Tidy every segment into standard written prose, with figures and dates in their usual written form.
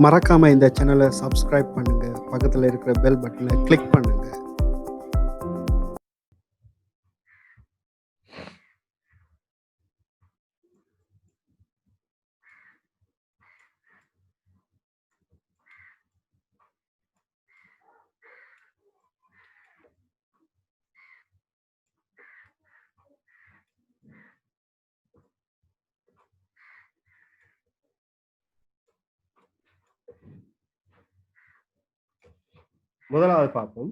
மறக்காம இந்த சேனலை சப்ஸ்கிரைப் பண்ணுங்க, பக்கத்தில் இருக்கிற பெல் பட்டனை கிளிக் பண்ணுங்க. முதலாவது பார்ப்போம்.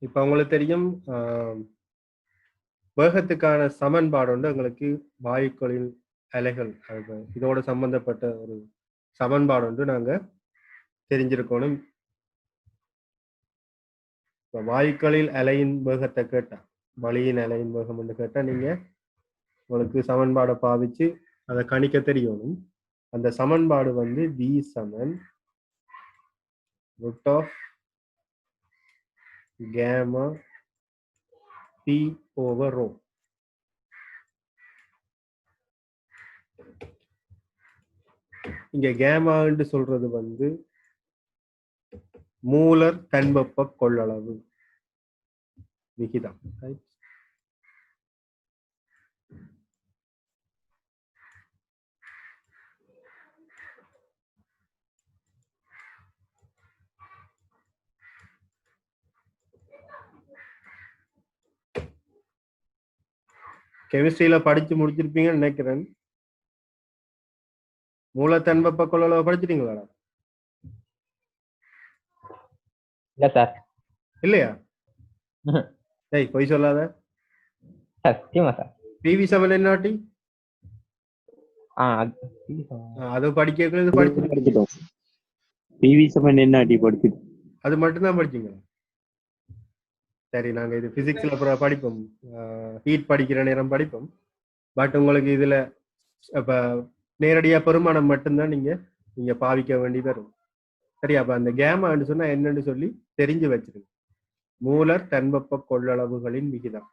இப்ப உங்களுக்கு தெரியும், வேகத்துக்கான சமன்பாடு வந்து உங்களுக்கு வாயுக்களின் அலைகள் இதோட சம்பந்தப்பட்ட ஒரு சமன்பாடு வந்து நாங்க தெரிஞ்சிருக்கணும். இப்ப வாயுக்களில் அலையின் வேகத்தை கேட்டா, வளியின் அலையின் வேகம் என்று கேட்டா நீங்க உங்களுக்கு சமன்பாடை பாவிச்சு அதை கணிக்க தெரியணும். அந்த சமன்பாடு வந்து v Saman root of gamma p over rho. இங்க கேமான்னு சொல்றது வந்து மூலர் தன்வெப்ப கொள்ளளவு விகிதம். கெமிஸ்ட்ரியில படிச்சு முடிச்சிருப்பீங்கன்னு நினைக்கிறேன். மூல தன்வெப்ப கொள்ளளவு படிச்சிட்டீங்களா? இல்ல சார். இல்லையா? டேய் போய் சொல்லாத. சத்தியமா சார். பிவி சமன் என்னாட்டி? அது படிக்கிறது படிச்சிட்டோம். பிவி சமன் என்னாட்டி படிச்சிட்டோம். அது மட்டும்தான் படிச்சீங்களா? சரி, நாங்க இது பிசிக்ஸ்ல அப்புறம் படிப்போம், ஹீட் படிக்கிற நேரம் படிப்போம். பட் உங்களுக்கு இதுல இப்ப நேரடியா பெருமானம் மட்டும்தான் நீங்க பாவிக்க வேண்டி வரும். சரி, அப்ப அந்த கேமான்னு சொன்னா என்னன்னு சொல்லி தெரிஞ்சு வச்சிருங்க. மூலர் தன்வெப்ப கொள்ளளவுகளின் விகிதம்.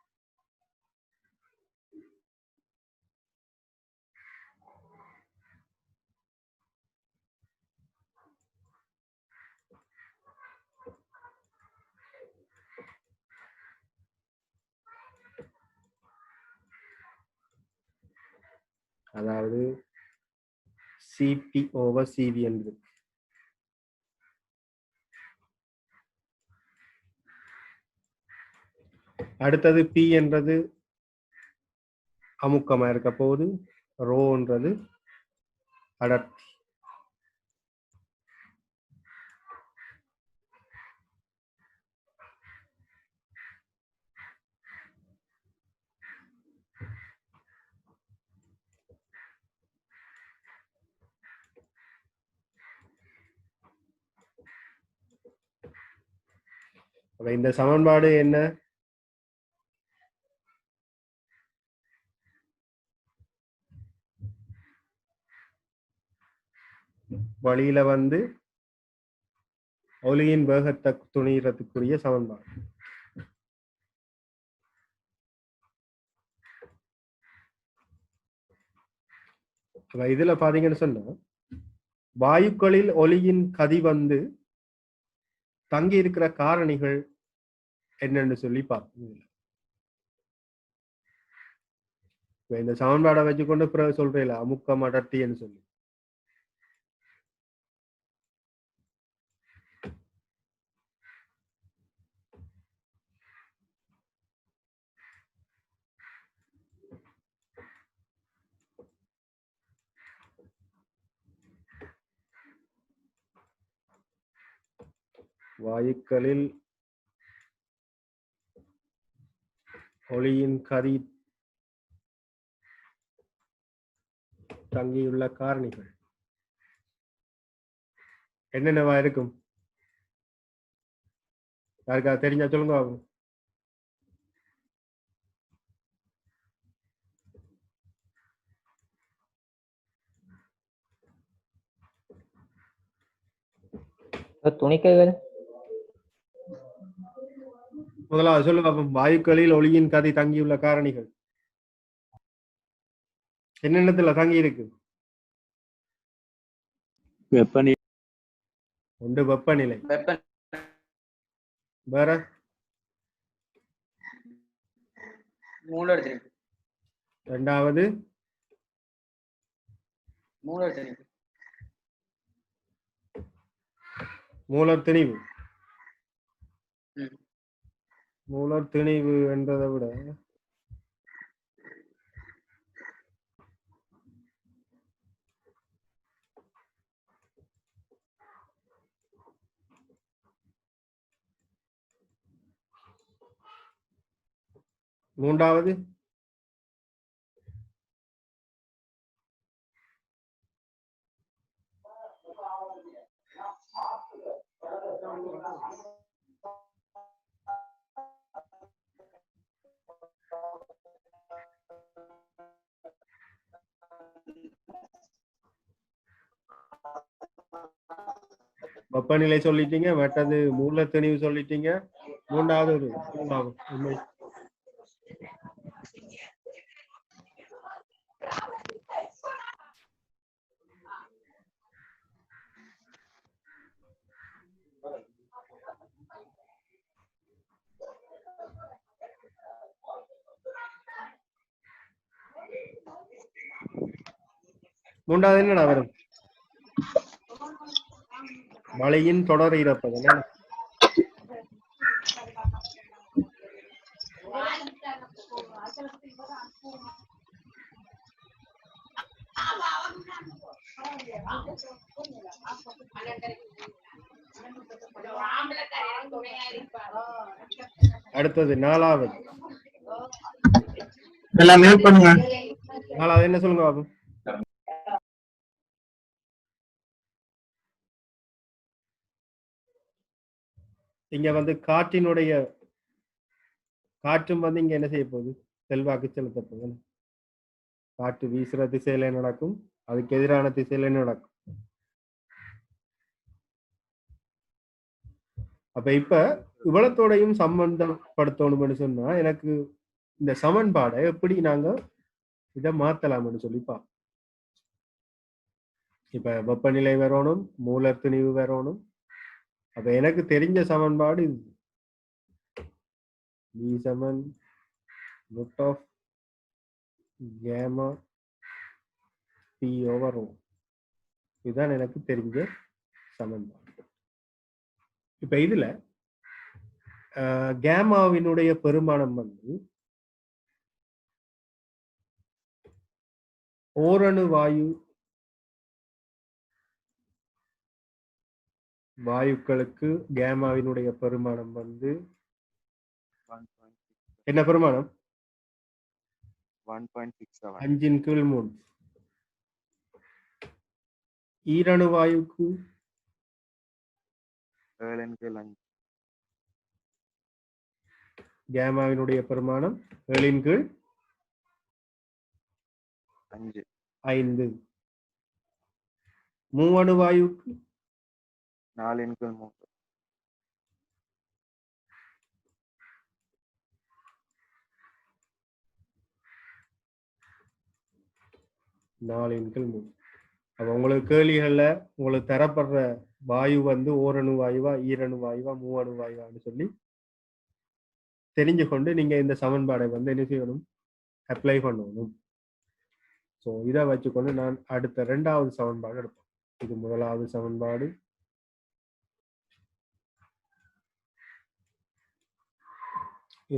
அதாவது சிபி ஓவர் சிவி என்று. அடுத்தது பி என்றது அமுக்கமா இருக்க போகுது, ரோன்றது அடர்த்தி. இந்த சமன்பாடு என்ன? வழியில வந்து ஒளியின் வேகத்தை துணிகிறதுக்குரிய சமன்பாடு. இதுல பாத்தீங்கன்னு சொன்னா வாயுக்களில் ஒளியின் கதி வந்து தங்கி இருக்கிற காரணிகள் என்னன்னு சொல்லி பார்ப்போம். இந்த சமன்பாடை வச்சுக்கொண்டு பிறகு சொல்றேன் அமுக்கம் அடர்த்தின்னு சொல்லி. வாயுக்களில் ஒளியின் கதி தங்கியுள்ள காரணிகள் என்னென்னவா இருக்கும்? யாருக்கா தெரிஞ்சா சொல்லுங்க. துணிக்கைகள். முதலாவது சொல்லுங்க. வாயுக்களில் ஒளியின் கதி தங்கியுள்ள காரணிகள் என்னென்னத்துல தங்கி இருக்கு? வெப்பநிலை ஒன்று வெப்பநிலை, வெப்ப வேற மூலர் திணிப்பு ரெண்டாவது மூலர் திணிப்பு மூலர் திணிவு. ம். மூலர் திணிவு என்றதை விட மூன்றாவது வெப்பநிலை சொல்லிட்டீங்க, மற்றது மூல திணிவு சொல்லிட்டீங்க, மூன்றாவது ஒரு உண்மை. மூன்றாவது என்னடா வரும்? மழையின் தொடர் இறப்பது என்ன? அடுத்தது நாலாவது. எல்லாம் மியூட் பண்ணுங்க. நாலாவது என்ன சொல்லுங்க பாபு? இங்க வந்து காற்றினுடைய காற்றும் வந்து இங்க என்ன செய்ய போகுது? செல்வாக்கு செலுத்த போகுது. காற்று வீசுற திசையில நடக்கும், அதுக்கு எதிரான திசையில நடக்கும். அப்ப இப்ப இவ்வளத்தோடையும் சம்பந்தப்படுத்தணும்னு சொன்னா எனக்கு இந்த சமன்பாடை எப்படி நாங்க இதை மாத்தலாம்னு சொல்லிப்பா. இப்ப வெப்பநிலை வரணும், மூலர் திணிவு வரணும். அப்ப எனக்கு தெரிஞ்ச சமன்பாடு இது. B Saman root of gamma P over rho. இதுதான் எனக்கு தெரிஞ்ச சமன்பாடு. இப்ப இதுல கேமாவினுடைய பெருமானம் வந்து ஓரணு வாயுக்களுக்கு கேமாவினுடைய பெருமானம் வந்து என்ன பெருமானம்? 1.67 5/3. ஈரணு வாயுக்கு 7/5 கேமாவினுடைய பெருமானம் 7/5. மூவணு வாயுக்கு 4/3 4/3. அப்ப உங்களுக்கு கேள்விகள்ல உங்களுக்கு தரப்படுற வாயு வந்து ஓரணு வாயுவா, ஈரணு வாயுவா, மூவணு வாயுவான்னு சொல்லி தெரிஞ்சு கொண்டு நீங்க இந்த சமன்பாடை வந்து என்ன செய்யணும்? அப்ளை பண்ணணும். ஸோ இதை வச்சுக்கொண்டு நான் அடுத்த 2வது சமன்பாடு எடுப்பேன். இது முதலாவது சமன்பாடு.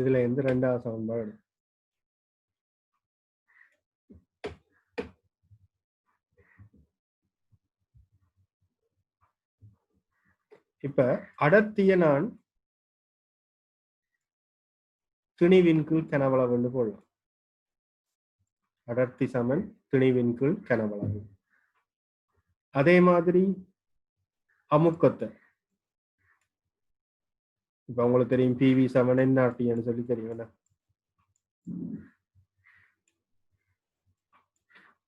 இதுல இருந்து 2வது சமன்பாடு எடுப்பேன். இப்ப அடர்த்திய நான் திணிவின் கீழ் கனவளவு போடலாம். அடர்த்தி சமன் திணிவின் கீழ் கனவளவு. அதே மாதிரி அமுக்கத்தை இப்ப உங்களுக்கு தெரியும் PV சமன் NRTன்னு சொல்லி தெரியும்.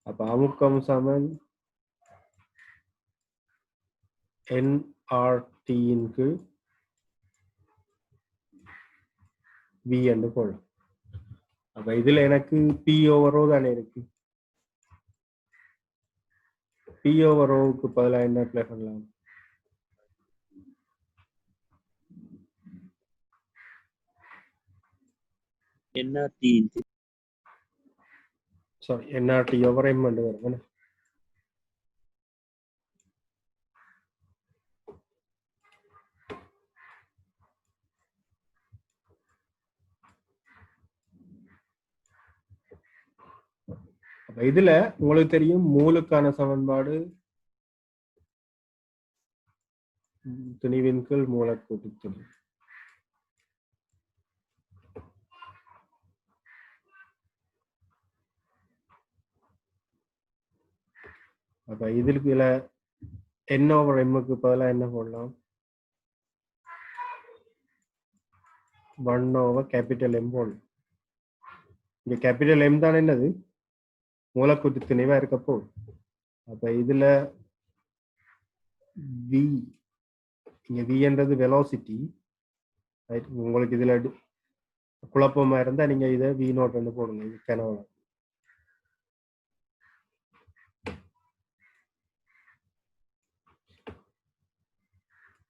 அப்ப அமுக்கம் சமன் NRTயின் கீழ் V என்று போடலாம். அப்ப இதுல எனக்கு P over rho தானே இருக்கு. P over Oக்கு பதிலா என்ன அப்ளை பண்ணலாம்? NRT sorry NRT over M வந்து வரும் என்ன? அப்ப இதுல உங்களுக்கு தெரியும் மூலுக்கான சமன்பாடு துணிவின் கீழ் மூலக்கூட்டு துணி. அப்ப இதுல n over mக்கு பதிலா என்ன போடலாம்? 1 over capital M போடலாம். இங்க கேபிட்டல் M தான் என்னது? மூலக்கூட்டு துணைவா இருக்க போகுது. அப்ப இதுல v, இங்க v என்றது வெலாசிட்டி. உங்களுக்கு இதுல குழப்பமா இருந்தா நீங்க இதை v நோட் வந்து போடுங்க. இது கனவு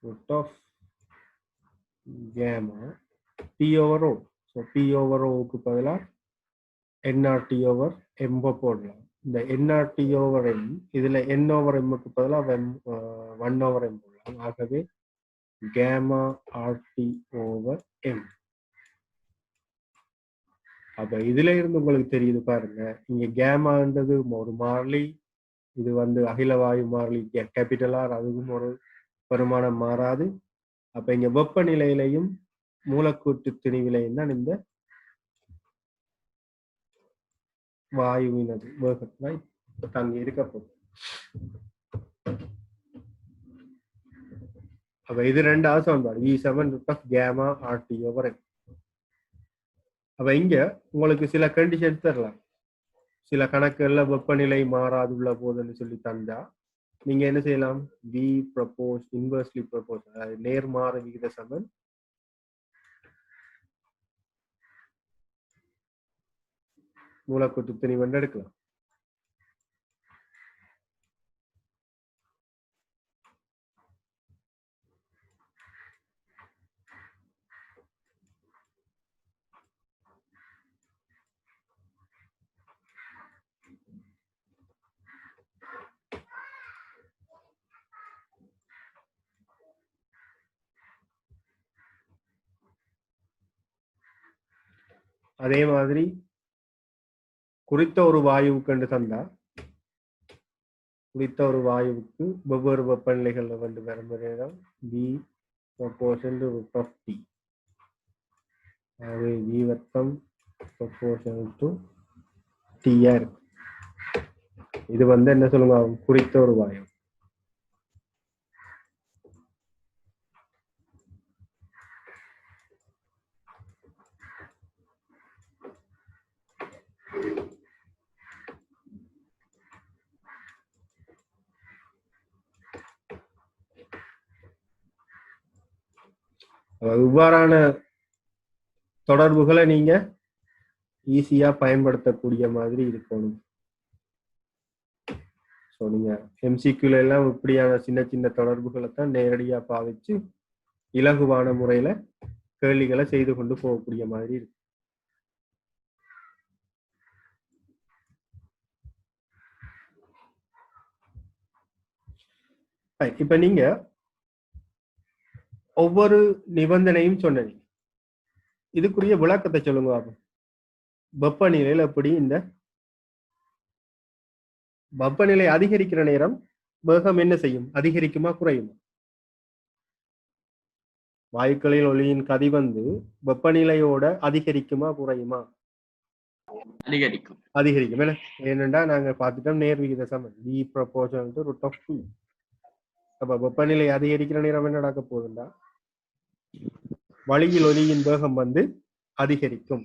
root of gamma p over o. So p over o க்கு பதிலா nRT over m போடலாம். இந்த nRT over m இதுல n over m க்கு பதிலா 1 over m போடலாம். ஆகவே gamma RT over m. அப்ப இதுல இருந்து உங்களுக்கு தெரியுது பாருங்க, இங்க கேமான்றது ஒரு மாறிலி, இது வந்து அகில வாயு மாறிலி கேபிட்டல் ஆர், அதுவும் ஒரு பெருமானம் மாறாது. அப்ப இங்க வெப்பநிலையிலையும் மூலக்கூட்டு திணிவிலையும் தான் இந்த வாயுவினது வேகத்துல தங்கி இருக்க போகுது. அப்ப இது ரெண்டாவது சமன்பாடு E7 root of gamma RT over M. அப்ப இங்க உங்களுக்கு சில கண்டிஷன் தரலாம். சில கணக்குகள்ல வெப்பநிலை மாறாதுள்ள போதுன்னு சொல்லி தந்தா நீங்க என்ன செய்யலாம்? V propose inversely propose, அதாவது நேர்மாறு விகித சமன் மூலக்கூட்டு திணிவென்று எடுக்கலாம். அதே மாதிரி குறித்த ஒரு வாயுவுக்கு என்று தந்தா, குறித்த ஒரு வாயுவுக்கு வெவ்வேறு வெப்பநிலைகள்ல வந்து வரும்போது V proportion to root of T. அதாவது V வெப்பம் proportional to T ஆ இருக்கு. இது வந்து என்ன சொல்லுங்க, குறித்த ஒரு வாயு. இவ்வாறான தொடர்புகளை நீங்க ஈஸியா பயன்படுத்தக்கூடிய மாதிரி இருக்கணும். ஸோ நீங்க எம்சிக்யூல எல்லாம் இப்படியான சின்ன சின்ன தொடர்புகளை தான் நேரடியா பாவிச்சு இலகுவான முறையில கேள்விகளை செய்து கொண்டு போகக்கூடிய மாதிரி இருக்கு. இப்ப நீங்க ஒவ்வொரு நிபந்தனையும் சொன்னீங்க, இதுக்குரிய விளக்கத்தை சொல்லுங்க. வெப்பநிலையில எப்படி இந்த வெப்பநிலை அதிகரிக்கிற நேரம் வேகம் என்ன செய்யும்? அதிகரிக்குமா குறையுமா? வாயுக்களில் ஒளியின் கதி வந்து வெப்பநிலையோட அதிகரிக்குமா குறையுமா? அதிகரிக்கும். அதிகரிக்கும். ஏனென்றா நாங்க பார்த்துட்டோம் நேர் விகித சமன் V proportional to root of T. அப்ப வெப்பநிலை அதிகரிக்கிற நேரம் என்ன நடக்க போகுதுண்டா, வளியில் ஒளியின் வேகம் வந்து அதிகரிக்கும்.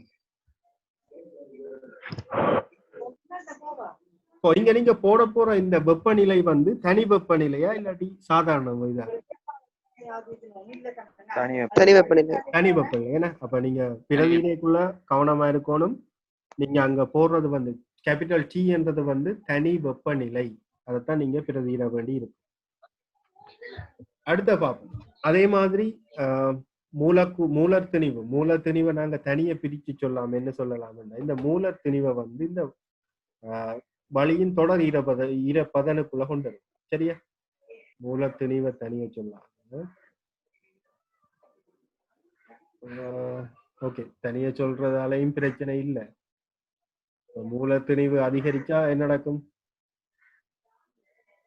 இங்க நீங்க போட போற இந்த வெப்பநிலை வந்து தனி வெப்பநிலையா இல்லாட்டி சாதாரண இதா? தனி வெப்பநிலை. தனி வெப்பநிலை. ஏன்னா அப்ப நீங்க பிறவினைக்குள்ள கவனமா இருக்கணும். நீங்க அங்க போடுறது வந்து கேபிட்டல் T என்றது வந்து தனி வெப்பநிலை. அதைத்தான் நீங்க பிரதியிட வேண்டி இருக்கும். அடுத்த பார்ப்போம். அதே மாதிரி மூலர் திணிவை நாங்க தனியா பிரிச்சு சொல்லாம என்ன சொல்லலாம்னா, இந்த மூலர் திணிவை வந்து இந்த வழியின் தொடர் ஈரப்பதனுக்குள்ள கொண்டு வரும். சரியா? மூலர் திணிவை தனியா சொல்லலாம். ஓகே, தனியா சொல்றதாலையும் பிரச்சனை இல்லை. மூலர் திணிவு அதிகரிச்சா என்ன நடக்கும்?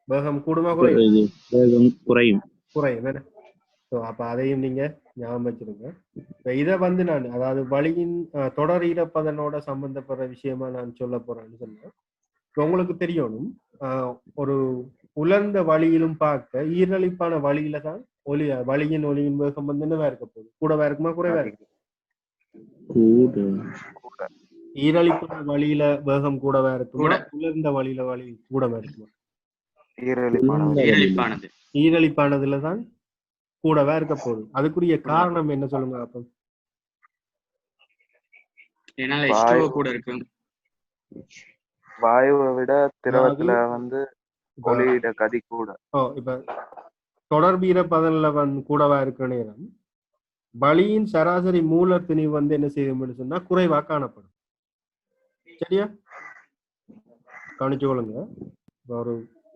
வேகம் கூடுமா குறையும்? குறையும். அப்ப அதையும் நீங்க ஞாபகம் வச்சிருங்க. இதை வந்து நான் அதாவது வழியின் தொடர் ஈரப்பதனோட சம்பந்தப்படுற விஷயமா நான் சொல்ல போறேன்னு சொன்னேன். உங்களுக்கு தெரியணும், ஒரு உலர்ந்த வழியிலும் பார்க்க ஈரலிப்பான வழியில தான் வழியின் ஒளியின் வேகம் வந்து என்னவா இருக்க போகுது? கூடவா இருக்குமா குறைவா இருக்கு? ஈரலிப்பான வழியில வேகம் கூடவா இருக்குமா? உலர்ந்த வழியில கூடவா இருக்குமா? ஈரலிப்பானதுலதான் கூடவா இருக்க போகுது. அதுக்குரிய காரணம் என்ன சொல்லுங்க அப்ப? கூட இருக்கும். வாயுவை விட திரவத்துல வந்து ஒளியிட கதி கூட. இப்ப தொடர்பு ஈரப்பதன்ல வந்து கூடவா இருக்கிற நேரம் வழியின் சராசரி மூலர் திணிவு வந்து என்ன செய்யும் சொன்னா குறைவா காணப்படும். சரியா? கவனிச்சு கொள்ளுங்க. ஒரு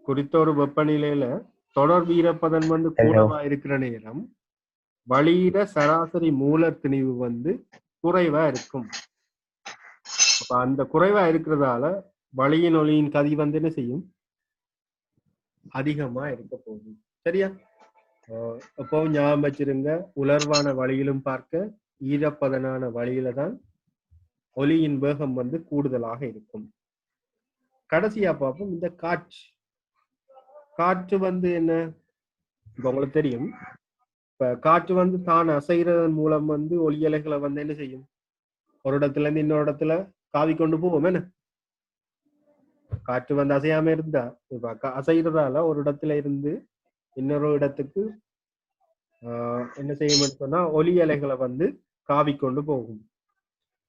குறித்த ஒரு வெப்பநிலையில தொடர்பு ஈரப்பதன் வந்து கூடவா இருக்கிற நேரம் வழியிட சராசரி மூலர் திணிவு வந்து குறைவா இருக்கும். அப்ப அந்த குறைவா இருக்கிறதால வழியின் ஒளியின் கதி வந்து என்ன செய்யும்? அதிகமா இருக்க போகுது. சரியா? அப்போ ஞாபகம் வச்சிருங்க, உலர்வான வழியிலும் பார்க்க ஈரப்பதனான வழியில தான் ஒளியின் வேகம் வந்து கூடுதலாக இருக்கும். கடைசியா பார்ப்போம் இந்த காற்று வந்து என்ன? உங்களுக்கு தெரியும், இப்ப காற்று வந்து தான் அசைகிறதன் மூலம் வந்து ஒளியலைகளை வந்து என்ன செய்யும்? ஒரு இடத்துல இருந்து இன்னொரு இடத்துல காவி கொண்டு போவோம். என்ன காற்று வந்து அசையாம இருந்தா, இப்ப அசைகிறதால ஒரு இடத்துல இருந்து இன்னொரு இடத்துக்கு என்ன செய்யும் சொன்னா ஒலி அலைகளை வந்து காவி கொண்டு போகும்.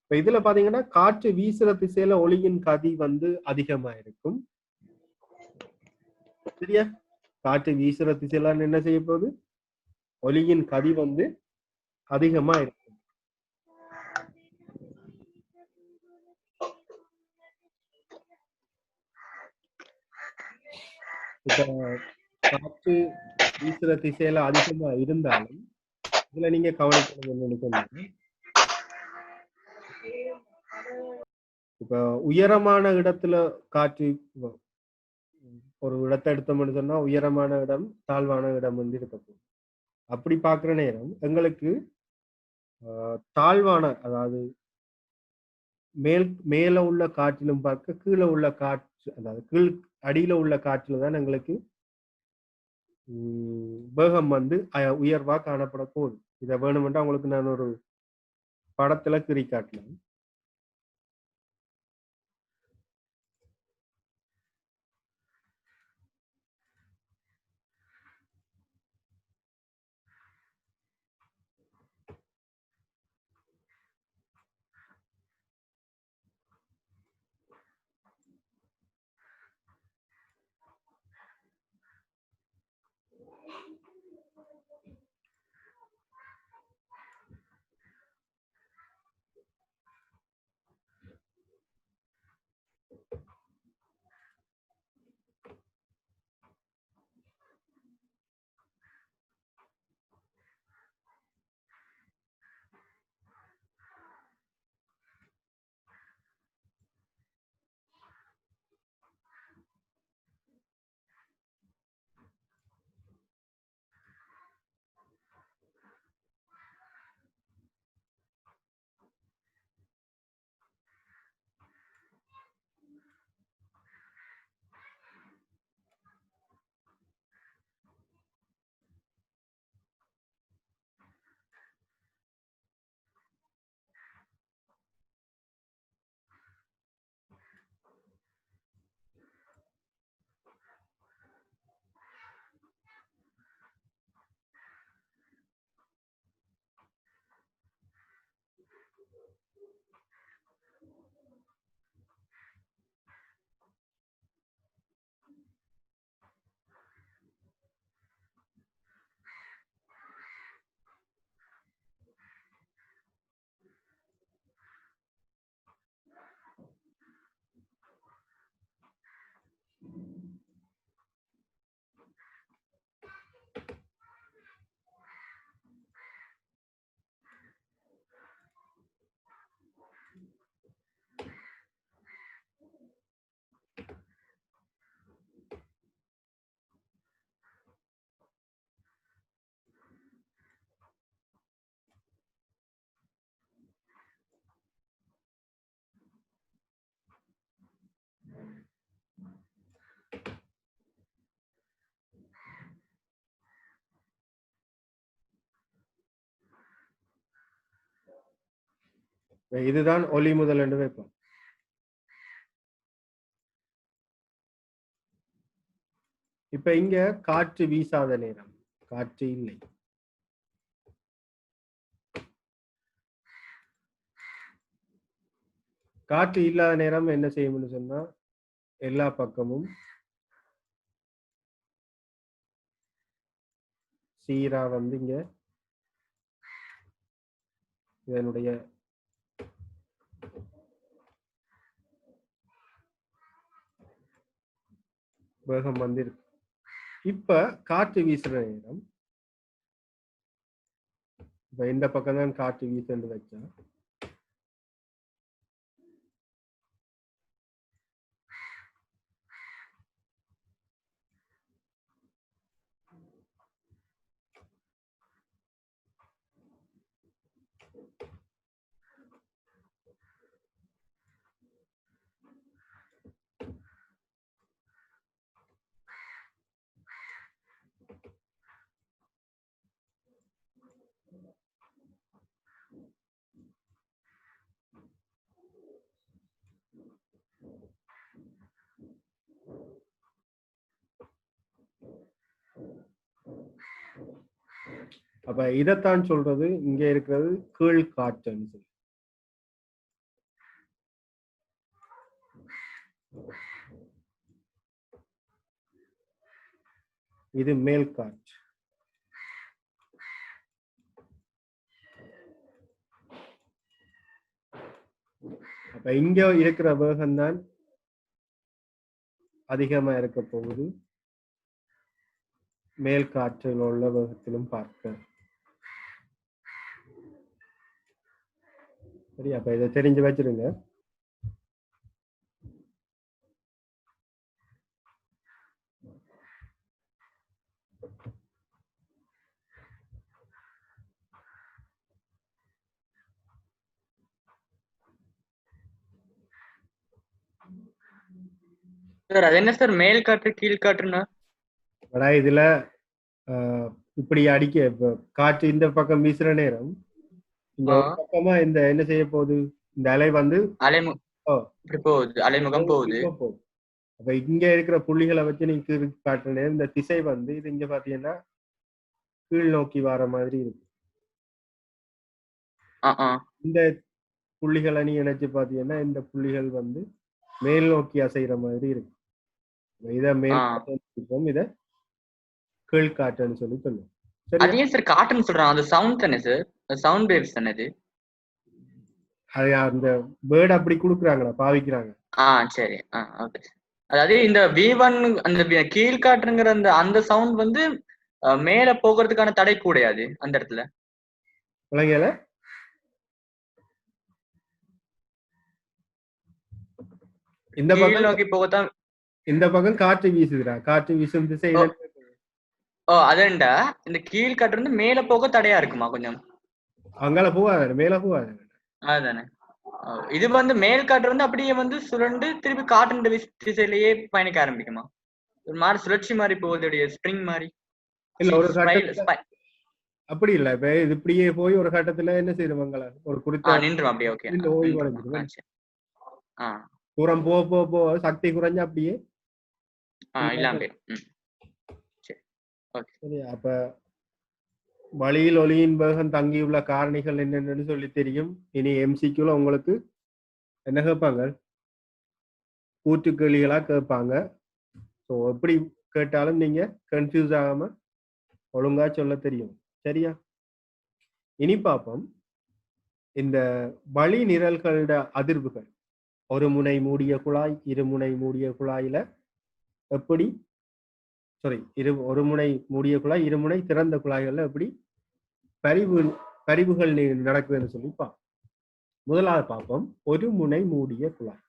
இப்ப இதுல பாத்தீங்கன்னா காற்று வீசுற திசையில ஒளியின் கதி வந்து அதிகமா இருக்கும். சரியா? காற்று வீசுற திசையில என்ன செய்ய போகுது? ஒளியின் கதி வந்து அதிகமா இருக்கும். இப்ப காற்று வீசுற திசையில அதிகமா இருந்தாலும் இதுல நீங்க கவனிக்கணும் என்னன்னு சொன்னா, இப்ப உயரமான இடத்துல காற்று, ஒரு இடத்தை எடுத்தோம்னு சொன்னா உயரமான இடம் தாழ்வான இடம் வந்து இருக்க போகுது. அப்படி பாக்குற நேரம் எங்களுக்கு தாழ்வான அதாவது மேல உள்ள காற்றிலும் பார்க்க கீழே உள்ள காற்று, அதாவது அடியில உள்ள காற்றுல தான் எங்களுக்கு வேகம் வந்து உயர்வா காணப்பட போகுது. இதை வேணுமென்றா உங்களுக்கு நான் ஒரு படத்துல கிரி காட்டலாம். இதுதான் ஒலி முதல் என்று வைப்போம். இப்ப இங்க காற்று வீசாத நேரம், காற்று இல்லை. காற்று இல்லாத நேரம் என்ன செய்யும்னு சொன்னா எல்லா பக்கமும் சீரா வந்து இங்க இதனுடைய வேகம் வந்து இருக்கு. இப்ப காற்று வீசுற நேரம், இப்ப இந்த பக்கம் தான் காற்று வீசுன்னு வச்சா அப்ப இதைத்தான் சொல்றது இங்க இருக்கிறது கீழ் காற்றுன்னு சொல்லி. இது மேல் காற்று. அப்ப இங்க இருக்கிற வேகம் தான் அதிகமா இருக்க போகுது மேல் காற்றில் உள்ள வேகத்திலும் பார்க்க. சரி, அப்ப இதை தெரிஞ்சு வச்சிருங்க. சார் அது என்ன சார் மேல் காற்று கீழ் காற்றுன்னா? இதுல இப்படி அடிக்க இப்ப காற்று இந்த பக்கம் வீசுற நேரம் இந்த ஒரு பக்கமா இந்த என்ன செய்ய போகுது, இந்த அலை வந்து இப்படி போகுது, அலைமுகம் போகுது. அப்ப இங்க இருக்கிற புள்ளிகளை வச்சு நீங்க காட்டுற நேரம் இந்த திசை வந்து இது இங்க பாத்தீங்கன்னா கீழ் நோக்கி வர மாதிரி இருக்கு. இந்த புள்ளிகளை நீ நினைச்சு பாத்தீங்கன்னா இந்த புள்ளிகள் வந்து மேல் நோக்கி அசைகிற மாதிரி இருக்கு. இத மேல் காற்று, இத கீழ் காற்றுன்னு சொல்லி சொல்லுவோம். அது ஏன் சார் காற்றுன்னு சொல்றாங்க? அந்த சவுண்ட் தானே சார், சவுண்ட் வேவ்ஸ் தானே அது. அது அந்த வேர்ட் அப்படி கொடுக்குறாங்களா, பாவிக்கிறாங்க. சரி, ஓகே. அதாவது இந்த V1 அந்த கீழ் காற்றுங்கிற அந்த சவுண்ட் வந்து மேல போகிறதுக்கான தடை கூடாது அந்த இடத்துல. விளங்கல? இந்த பக்கம் நோக்கி போகத்தான், இந்த பக்கம் காற்று வீசுகிறா, காற்று வீசும் திசையில. அதண்டா இந்த கீழ் காற்று வந்து மேல போக தடையா இருக்குமா கொஞ்சம்? அங்கால போகாது, மேல போகாது. அதுதானே. இது வந்து மேல் காற்று வந்து அப்படியே வந்து சுரண்டு திருப்பி காற்றின் திசையிலேயே பயணிக்க ஆரம்பிக்குமா? ஒரு மாதிரி சுழற்சி மாதிரி போகுது, ஸ்ப்ரிங் மாதிரி. இல்ல ஒரு கட்டத்துல அப்படி இல்ல. இப்ப இது இப்படியே போய் ஒரு கட்டத்துல என்ன செய்யறவங்கள ஒரு குறித்த நின்றும் அப்படியே. ஓகே, ஓய்வு அடைஞ்சிடும். தூரம் போக போக போக சக்தி குறைஞ்சா அப்படியே இல்லாம. சரி, அப்ப வழியில் ஒலியின் வேகம் தங்கியுள்ள காரணிகள் என்னென்னு சொல்லி தெரியும். இனி எம்சிக்யூல உங்களுக்கு என்ன கேட்பாங்க, கூற்று கேள்விகளா கேட்பாங்க. ஸோ எப்படி கேட்டாலும் நீங்க கன்ஃபியூஸ் ஆகாம ஒழுங்கா சொல்ல தெரியும். சரியா? இனி பார்ப்போம் இந்த வழி நிரல்களோட அதிர்வுகள். ஒரு முனை மூடிய குழாய், இருமுனை மூடிய குழாயில எப்படி ஒரு முனை மூடிய குழாய், இருமுனை திறந்த குழாய்கள்ல எப்படி பரிவுகள் நடக்குதுன்னு சொல்லி பார்ப்போம். முதலாவது பார்ப்போம் ஒரு முனை மூடிய குழாய்.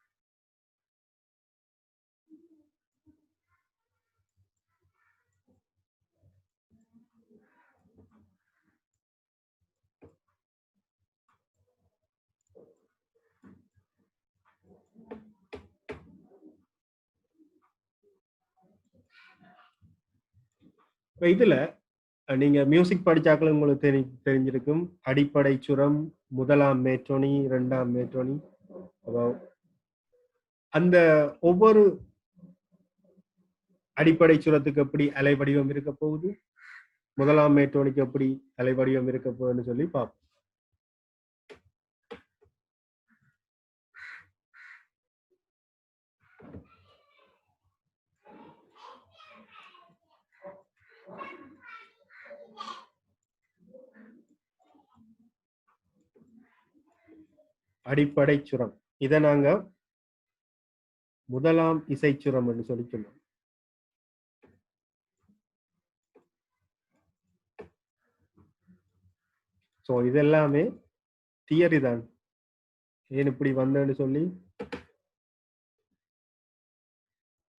இதுல நீங்க மியூசிக் படிச்சாக்களும் உங்களுக்கு தெரிஞ்சிருக்கும். அடிப்படை சுரம், முதலாம் மேற்றோனி, இரண்டாம் மேற்றோனி. அந்த ஒவ்வொரு அடிப்படை சுரத்துக்கு எப்படி அலை வடிவம் இருக்க போகுது, முதலாம் மேற்றோனிக்கு எப்படி அலை வடிவம் இருக்க போகுதுன்னு சொல்லி பார்ப்போம். அடிப்படை சுரம் இதை நாங்க முதலாம் இசைச்சுரம் என்று சொல்லி சொல்லுவோம். சோ இதெல்லாமே தியரி தான். ஏன் இப்படி வந்தேன்னு சொல்லி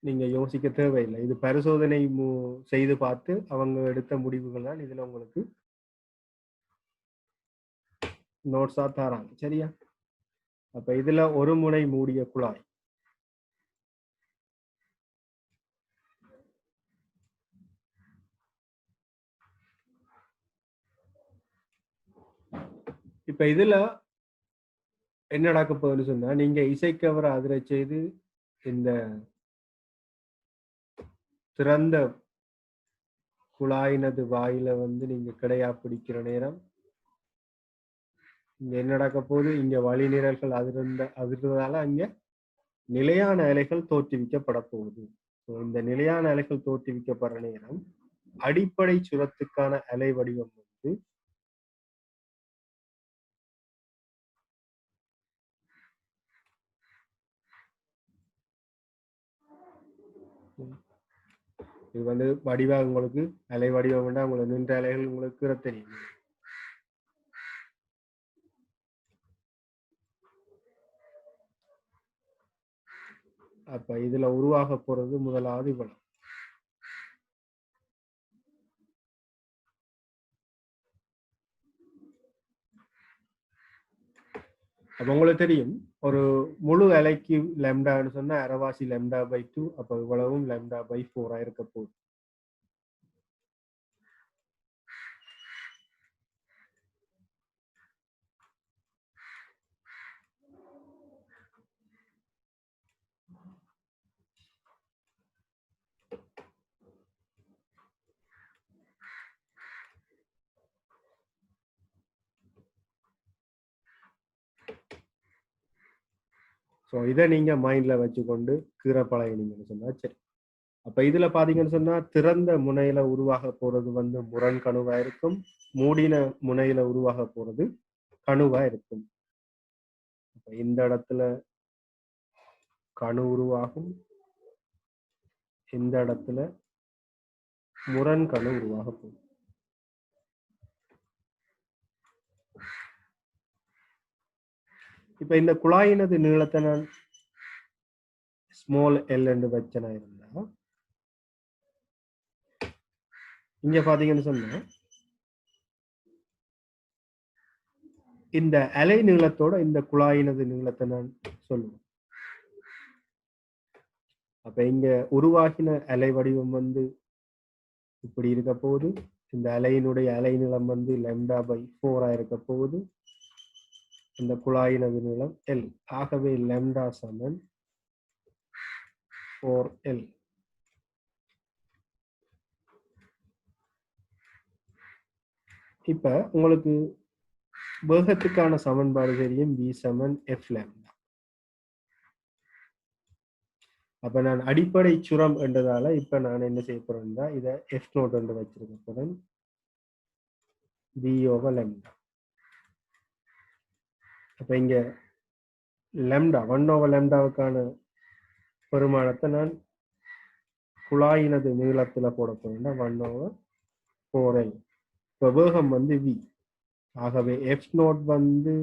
நீங்க யோசிக்க தேவையில்லை. இது பரிசோதனை செய்து பார்த்து அவங்க எடுத்த முடிவுகள் தான் இதுல உங்களுக்கு நோட்ஸா தராங்க. சரியா? அப்ப இதுல ஒரு முனை மூடிய குழாய். இப்ப இதுல என்ன நடக்க போகுதுன்னு சொன்னா, நீங்க இசைக்கவரை அதிர செய்து இந்த திறந்த குழாயினது வாயில வந்து நீங்க கிடையா பிடிக்கிற நேரம் இங்க என்ன நடக்க போகுது, இங்க வழிநிரல்கள் அதிர்றதால அங்க நிலையான அலைகள் தோற்றுவிக்கப்பட போகுது. இந்த நிலையான அலைகள் தோற்றுவிக்கப்படுற நேரம் அடிப்படை சுரத்துக்கான அலை வடிவம் வந்து இது வந்து வடிவாக உங்களுக்கு அலை வடிவம் வேண்டாம். உங்களுக்கு நின்ற அலைகள் உங்களுக்கு தெரியும். அப்ப இதுல உருவாக போறது முதலாவது இவ்வளவு. அப்ப உங்களுக்கு தெரியும் ஒரு முழு அலைக்கு லெம்டான்னு சொன்னா அரைவாசி λ/2. அப்ப இவ்வளவும் λ/4 இருக்க போகுது. ஸோ இதை நீங்க மைண்ட்ல வச்சுக்கொண்டு கீரை பழகினீங்கன்னு சொன்னா சரி. அப்ப இதுல பாத்தீங்கன்னு சொன்னா திறந்த முனையில உருவாக போறது வந்து முரண் கணுவா இருக்கும். மூடின முனையில உருவாக போறது கணுவா இருக்கும். அப்ப இந்த இடத்துல கணு உருவாகும், இந்த இடத்துல முரண் கணு உருவாக போகும். இப்ப இந்த குழாயினது நீளத்தை நான் ஸ்மால் எல் என்று வச்சனா இருந்தா இங்க பாத்தீங்கன்னு சொன்னா இந்த அலை நீளத்தோட இந்த குழாயினது நீளத்தை நான் சொல்லுவேன். அப்ப இங்க உருவாகின அலை வடிவம் வந்து இப்படி இருக்க போகுது. இந்த அலையினுடைய அலை நீளம் வந்து λ/4 இருக்க போகுது. இந்த குழாயினது நீளம் எல். ஆகவே λ சமன் 4L. இப்ப உங்களுக்கு வேகத்துக்கான சமன்பாடு தெரியும், v சமன் f λ. அப்ப நான் அடிப்படை சுரம் என்றதால இப்ப நான் என்ன செய்ய போறேன்னா இதை f0 என்று வச்சிருக்க போறேன். v/λ. அப்ப இங்க λ 1/λவுக்கான பெருமானத்தை நான் குழாயினது நீளத்துல போட போறேன்னா 1/4L. இப்ப வேகம் வந்து v. ஆகவே f0 வந்து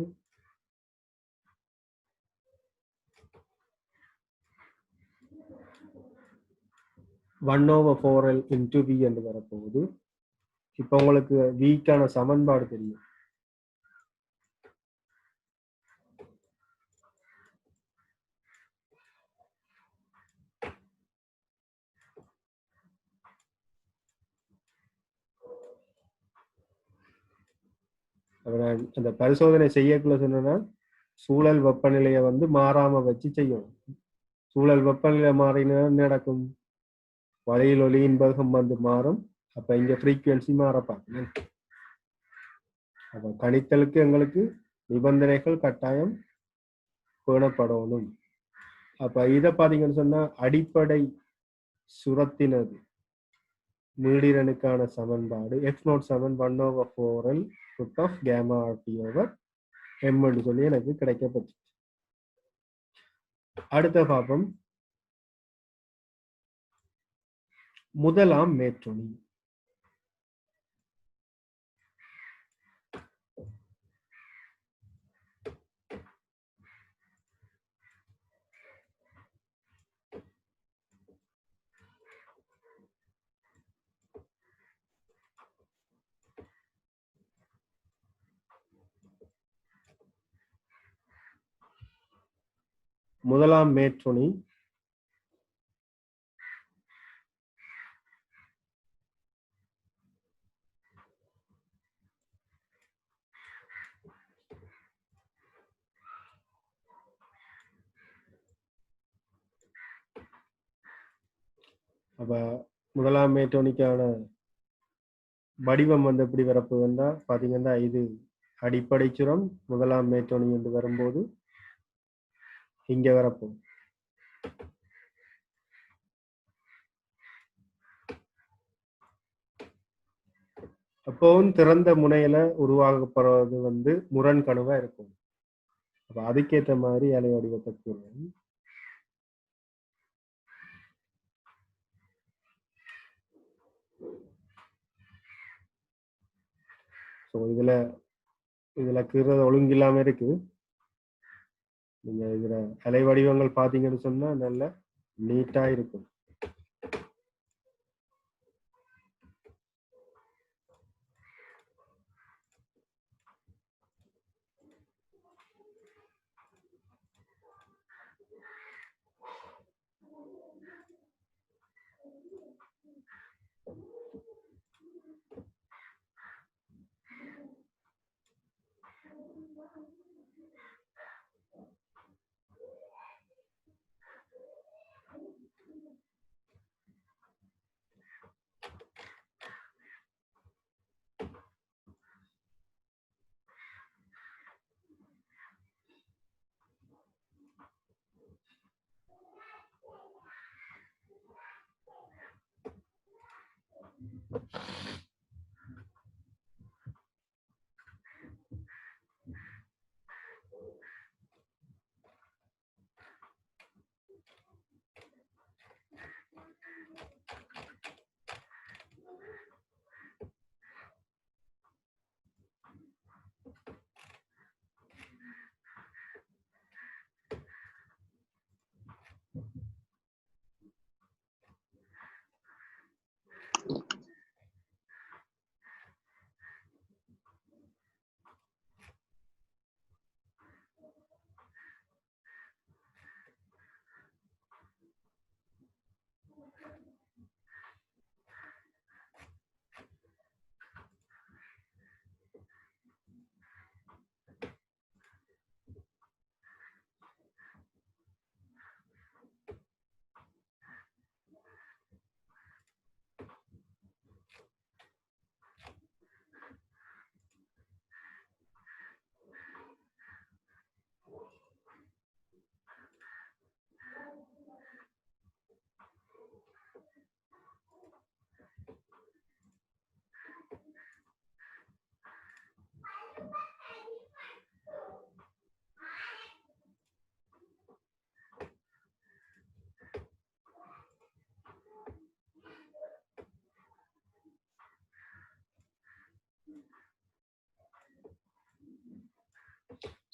(1/4L into v என்று வரப்போகுது. இப்ப உங்களுக்கு v-க்கான சமன்பாடு தெரியும். நான் அந்த பரிசோதனை செய்யக்குள்ள சொன்னா சூழல் வெப்பநிலையை வந்து மாறாம வச்சு செய்யணும். சூழல் வெப்பநிலை மாறினா என்ன நடக்கும்? வழியில் ஒளியின் வேகம் வந்து மாறும். அப்ப இங்க ஃப்ரீக்குவென்சி மாற பார்க்கணும். அப்ப கணித்தலுக்கு எங்களுக்கு நிபந்தனைகள் கட்டாயம் பேணப்படணும். அப்ப இதை பாத்தீங்கன்னு சொன்னா அடிப்படை சுரத்தினது மீடிரனுக்கான சமன்பாடு x0 Saman 1/4L root of gamma RT over m ன்னு சொல்லி எனக்கு கிடைக்கப்பட்டு. அடுத்த பாப்பம் முதலாம் மேற்றொணி. முதலாம் மேற்றொணி அப்ப முதலாம் மேற்றொணிக்கான வடிவம் வந்து எப்படி வரப்போகுதுன்னா பாத்தீங்கன்னா இது அடிப்படை சுரம் முதலாம் மேற்றொணி என்று வரும்போது இங்க வரப்போம். அப்பவும் திறந்த முனையில உருவாக்கப்படுறது வந்து முரண் கணுவா இருக்கும். அப்ப அதுக்கேற்ற மாதிரி அலை வடிவத்தை கூறுவோம். ஸோ இதுல கீறது ஒழுங்கு இல்லாம இருக்கு. நீங்க இதுல அலை வடிவங்கள் பாத்தீங்கன்னு சொன்னா நல்ல நீட்டா இருக்கும்.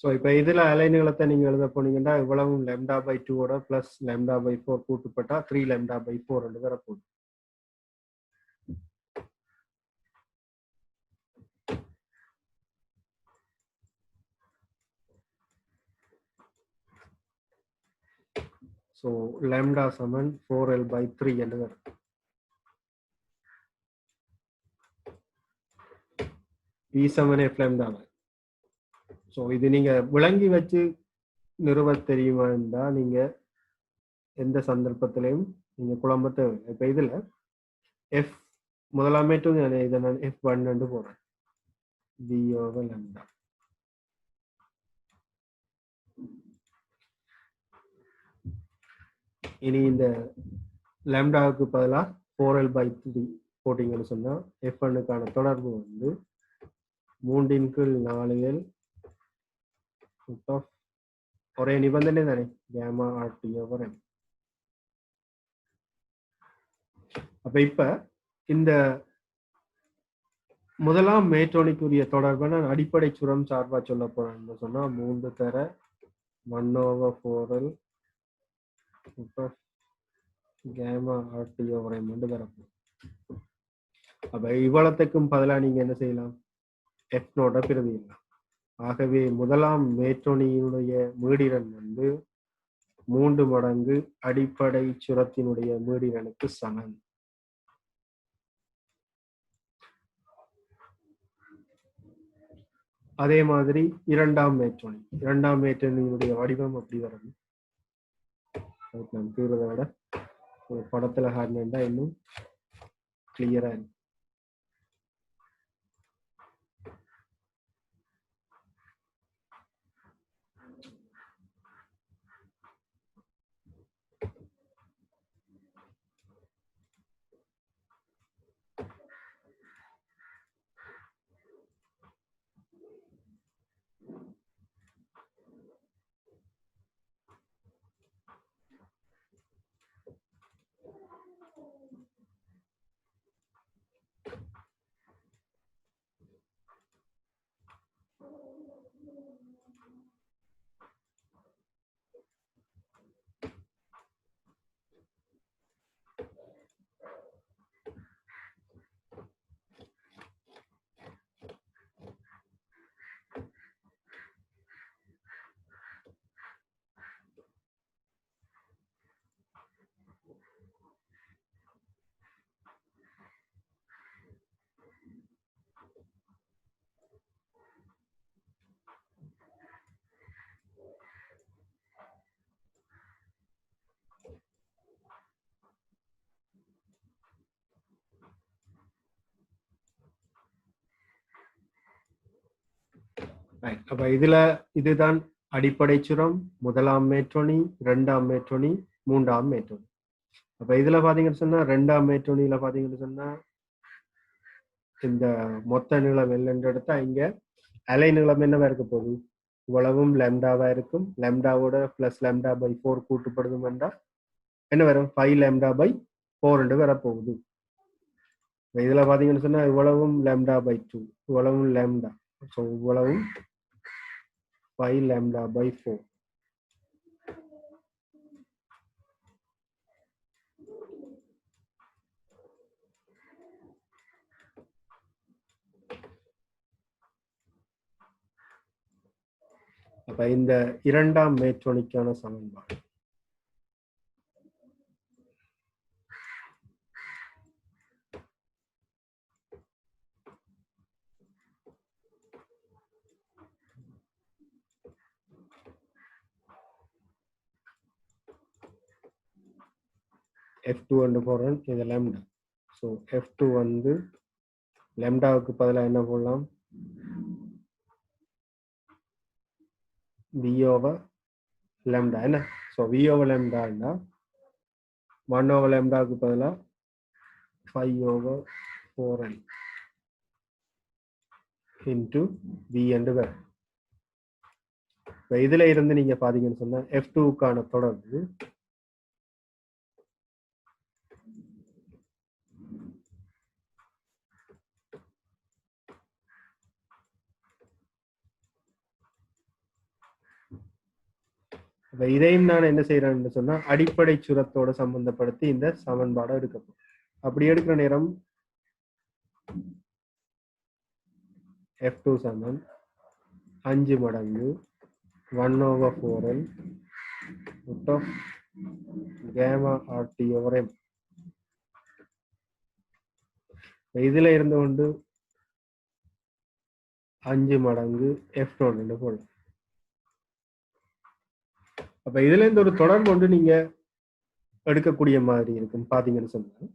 ஸோ இப்போ இதில் அலைநீளத்தை நீங்கள் எழுத போனீங்கன்னா இவ்வளவும் λ/2 ப்ளஸ் λ/4 கூட்டுப்பட்டா 3 λ/4 வரப்போகுது. ஸோ λ சமன் 4L/3 என்று வரும். E சமன் F λ ஸோ இது நீங்க விளங்கி வச்சு நிறுவ தெரியுமா இருந்தா நீங்க எந்த சந்தர்ப்பத்திலையும் நீங்க குழம்ப தேவை. இப்ப இதுல எஃப் முதலாமேட்டும் இதை நான் F1 போறேன். V over lambda. இனி இந்த லாம்டாவுக்கு பதிலாக 4L/3 போட்டிங்கன்னு சொன்னா F1க்கான தொடர்பு வந்து 3/4L ஒரே நிபந்தனை தானே, gamma RT over M. அப்ப இப்ப இந்த முதலாம் மேட்ரோனிக்குரிய தொடர்பை நான் அடிப்படை சுரம் சார்பா சொல்ல போறேன்னு சொன்னா 3 தர 1/4L gamma RT over M வரப்போம். அப்ப இவ்வளத்துக்கும் பதிலா நீங்க என்ன செய்யலாம், F நோட பிரதியிடலாம். ஆகவே முதலாம் மேட்ரோனியினுடைய மீடிரன் வந்து 3 மடங்கு அடிப்படை சுரத்தினுடைய மீடிரனுக்கு சமம். அதே மாதிரி இரண்டாம் மேட்ரோனியினுடைய வடிவம் அப்படி வரும். நான் கூறுறதை விட ஒரு படத்துல ஹார்னா இன்னும் கிளியரா இருக்கு. அப்ப இதுல இதுதான் அடிப்படை சுரம், முதலாம் மேட்ரோனி, இரண்டாம் மேட்ரோனி, மூன்றாம் மேட்ரோனி. அப்ப இதுல பாத்தீங்கன்னு சொன்னா இரண்டாம் மேட்ரோனியில பாத்தீங்கன்னு சொன்னா இந்த மொத்த நீளம் எல்ல எடுத்தா இங்க அலை நீளம் என்னவா இருக்க போகுது, இவ்வளவும் லாம்டாவா இருக்கும். லாம்டாவோட பிளஸ் λ/4 கூட்டுப்படுதும் என்றால் என்ன வரும், 5λ/4 வரப்போகுது. இதுல பாத்தீங்கன்னு சொன்னா இவ்வளவும் λ/2, இவ்வளவும் லாம்டா, ஸோ இவ்வளவும் 5λ/4. அப்ப இந்த இரண்டாம் மேட்ரோனிக்கான சமன்பாடு F2 போடுறேன், இது லாம்டா. ஸோ F2 வந்து லாம்டாவுக்கு பதிலாக என்ன போடலாம், V over lambda என்ன. So V over lambda 1 over lambdaவுக்கு பதிலாக 5 over 4L into V என்று வரும். இப்போ இதுல இருந்து நீங்க பாத்தீங்கன்னு சொன்னா F2க்கான தொடர்பு இதையும் நான் என்ன செய்யறேன்னு சொன்னா அடிப்படை சுரத்தோட சம்பந்தப்படுத்தி இந்த சமன்பாடை எடுக்கப்படும். அப்படி எடுக்கிற நேரம் F2 சமன் 5 மடங்கு 1 over 4L root of gamma RT over M. இதுல இருந்து கொண்டு 5 மடங்கு எஃப் நோட் என்று போடலாம். அப்ப இதுல இருந்து ஒரு தொடர்பு ஒன்று நீங்க எடுக்கக்கூடிய மாதிரி இருக்கும். பாத்தீங்கன்னு சொன்னா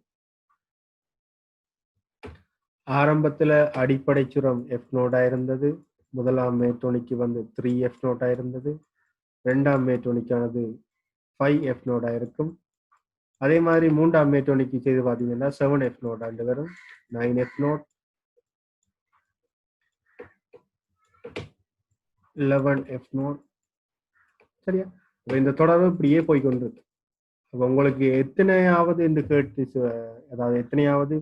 ஆரம்பத்துல அடிப்படை சுரம் எஃப் நோட்டா இருந்தது. முதலாம் மேட்டோனிக்கு வந்து 3 எஃப் நோட்டா இருந்தது. இரண்டாம் மேட்டோனிக்கானது 5 எஃப் நோட்டா இருக்கும். அதே மாதிரி மூன்றாம் மேட்டோனிக்கு செய்து பாத்தீங்கன்னா 7 எஃப் நோட் ஆண்டு வரும், 9 எஃப் நோட், 11 எஃப் நோட். சரியா? இந்த தொடர்பு இப்படியே போய்கொண்டிருக்கு. அப்ப உங்களுக்கு எத்தனையாவது என்று கேட்டு அதாவது எத்தனையாவது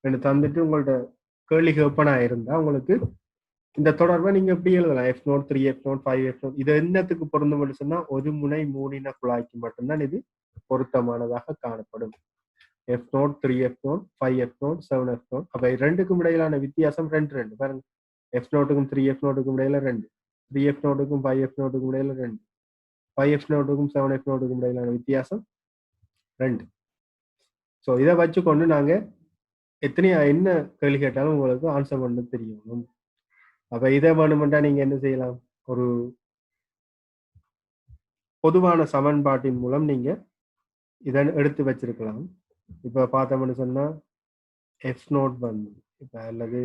என்று தந்துட்டு உங்கள்ட்ட கேள்வி கேப்பனா இருந்தா உங்களுக்கு இந்த தொடர்பை நீங்க எப்படி எழுதலாம்? F note, 3 F note, 5 F note. இது என்னத்துக்கு பொருந்தும் சொன்னா ஒரு முனை மூடின குழாய்க்கு மட்டும்தான் இது பொருத்தமானதாக காணப்படும். F note, 3 F note, 5 F note, 7 F note. அப்ப ரெண்டுக்கும் இடையிலான வித்தியாசம் 2 பாருங்க. எஃப் நோட்டுக்கும் 3 எஃப் நோட்டுக்கும் இடையில 2, 3 எஃப் நோட்டுக்கும் 5 எஃப் நோட்டுக்கும் இடையில 2, 5 எஃப் நோட்டுக்கும் 7 எஃப் நோட்டுக்கும் இடையிலான வித்தியாசம் 2. ஸோ இதை வச்சுக்கொண்டு நாங்க என்ன கேள்வி கேட்டாலும் உங்களுக்கு ஆன்சர் பண்ண தெரியணும். அப்ப இதை வேணுமெண்டா நீங்க என்ன செய்யலாம்? ஒரு பொதுவான சமன்பாட்டின் மூலம் நீங்க இதை எடுத்து வச்சிருக்கலாம். இப்ப பார்த்தோம்னு சொன்னா எஃப் நோட் வந்து இப்ப அல்லது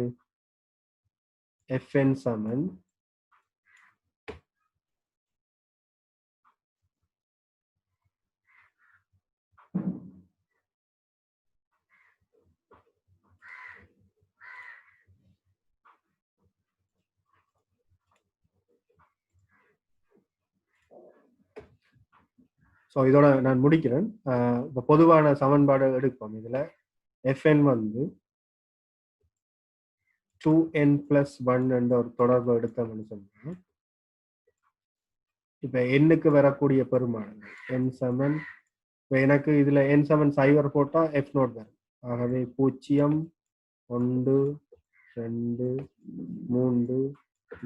எஃப்என் சமன் ஸோ இதோட நான் முடிக்கிறேன். இப்போ பொதுவான சமன்பாடு எடுப்போம். இதுல எஃப்என் வந்து 2n+1 என்ற ஒரு தொடர்பு எடுத்தோம்னு சொன்னா இப்ப எண்ணுக்கு வரக்கூடிய பெருமானங்கள் என் சமன், இப்போ எனக்கு இதுல என் சமன் 0 போட்டா எஃப் நோட் வரும். ஆகவே 0, 1, 2, 3,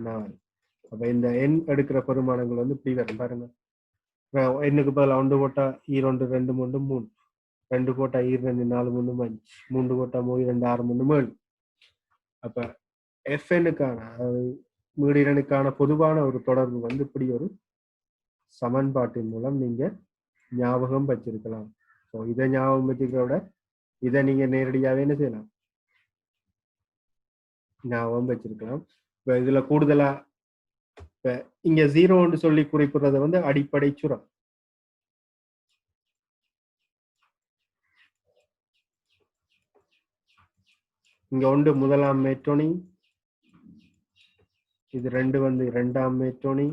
4. அப்ப இந்த எண் எடுக்கிற பெருமானங்கள் வந்து இப்படி வரும் பாருங்க. எண்ணுக்கு பதில் 1 போட்டா 2, 2, 3, 3, 2 போட்டா 2, 4, 3, 5, 3 போட்டா 3, 2, 6, 3, 7. அப்ப எஃப்எனுக்கான மீடியனுக்கான பொதுவான ஒரு தொடர்பு வந்து இப்படி ஒரு சமன்பாட்டின் மூலம் நீங்க ஞாபகம் வச்சிருக்கலாம். ஸோ இதை ஞாபகம் வச்சுக்கிறோட இதை நீங்க நேரடியாகவே என்ன செய்யலாம்? ஞாபகம் வச்சிருக்கலாம். இப்ப இதுல கூடுதலா இப்ப இங்க 0 சொல்லி குறிப்பிடுறது வந்து அடிப்படை சுரம். இங்க 1 முதலாம் மேட்டோனி, இது 2 வந்து 2ஆம் மேட்டோனி,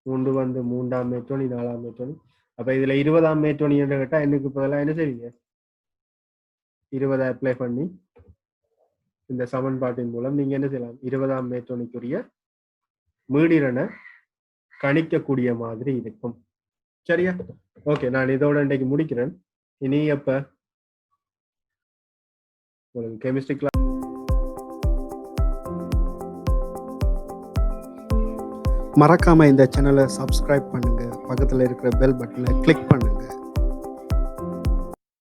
3 வந்து 3ஆம் மேட்டோனி, 4ஆம் மேட்டோனி. அப்ப இதுல 20ஆம் மேட்டோனி என்று கேட்டா எனக்கு பதிலாக என்ன செய்வீங்க? 20 அப்ளை பண்ணி இந்த சமன்பாட்டின் மூலம் நீங்க என்ன செய்யலாம்? 20ஆம் மேட்டோனிக்குரிய மீடிரனை கணிக்கக்கூடிய மாதிரி இருக்கும். சரியா? ஓகே, நான் இதோட இன்றைக்கு முடிக்கிறேன். இனி எப்ப உங்களுக்கு கெமிஸ்ட்ரி கிளாஸ் மறக்காம இந்த சேனலை சப்ஸ்கிரைப் பண்ணுங்க, பக்கத்துல இருக்கிற பெல் பட்டனை கிளிக் பண்ணுங்க.